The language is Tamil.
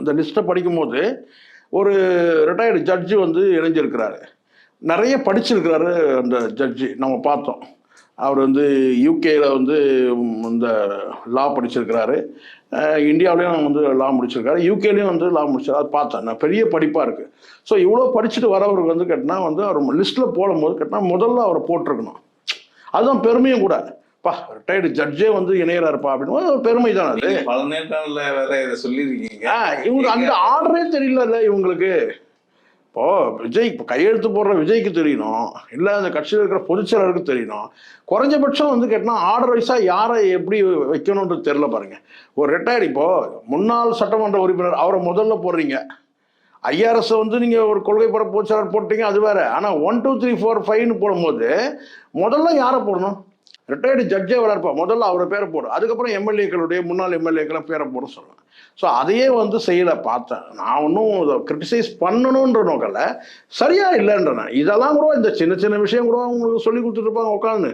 அந்த லிஸ்ட்டை படிக்கும்போது ஒரு ரிட்டையர்டு ஜட்ஜு வந்து இணைஞ்சிருக்கிறாரு. நிறைய படிச்சிருக்கிறாரு அந்த ஜட்ஜி, நம்ம பார்த்தோம். அவர் வந்து யூகேயில் வந்து இந்த லா படிச்சிருக்கிறாரு, இந்தியாவிலையும் வந்து லா முடிச்சிருக்காரு, யூகேலையும் வந்து லா முடிச்சிருக்காரு. அது பார்த்தேன் நான், பெரிய படிப்பாக இருக்குது. ஸோ இவ்வளோ படிச்சுட்டு வரவருக்கு வந்து கேட்டினா வந்து அவர் லிஸ்ட்டில் போடும்போது கேட்டினா முதல்ல அவரை போட்டிருக்கணும். அதுதான் பெருமையும் கூட. பா ரிட்டையர்டு ஜட்ஜே வந்து இணையறாருப்பா அப்படின்னு ஒரு பெருமை தான் அது. பல நேரங்கள்ல வேற இதை சொல்லியிருக்கீங்க. இவங்களுக்கு அந்த ஆர்டரே தெரியல இவங்களுக்கு. இப்போ விஜய் இப்போ கையெழுத்து போடுற விஜய்க்கு தெரியணும், இல்லை அந்த கட்சியில் இருக்கிற பொதுச்செயலருக்கு தெரியணும். குறைஞ்சபட்சம் வந்து கேட்டால் ஆர்டர் வைஸாக யாரை எப்படி வைக்கணுன்றது தெரியல பாருங்க. ஒரு ரிட்டையர்டு இப்போ முன்னாள் சட்டமன்ற உறுப்பினர் அவரை முதல்ல போடுறீங்க. ஐஆர்எஸ் வந்து நீங்கள் ஒரு கொள்கை பர பொதுச்செயலர் போட்டீங்க, அது வேற. ஆனால் 1 2 3 4 5ன்னு போடும்போது முதல்ல யாரை போடணும்? ரிட்டையர்டு ஜட்ஜே வளர்ப்பா, முதல்ல அவரை பேரை போடும், அதுக்கப்புறம் எம்எல்ஏக்களுடைய முன்னாள் எம்எல்ஏக்களை பேரை போட சொல்லலாம். ஸோ அதையே வந்து செய்யலை பார்த்தேன். நான் ஒன்றும் கிரிட்டிசைஸ் பண்ணணுன்ற நோக்கல, சரியா இல்லைன்றேன். இதெல்லாம் கூட இந்த சின்ன சின்ன விஷயம் கூட அவங்களுக்கு சொல்லி கொடுத்துட்டு இருப்பாங்க உட்காந்து.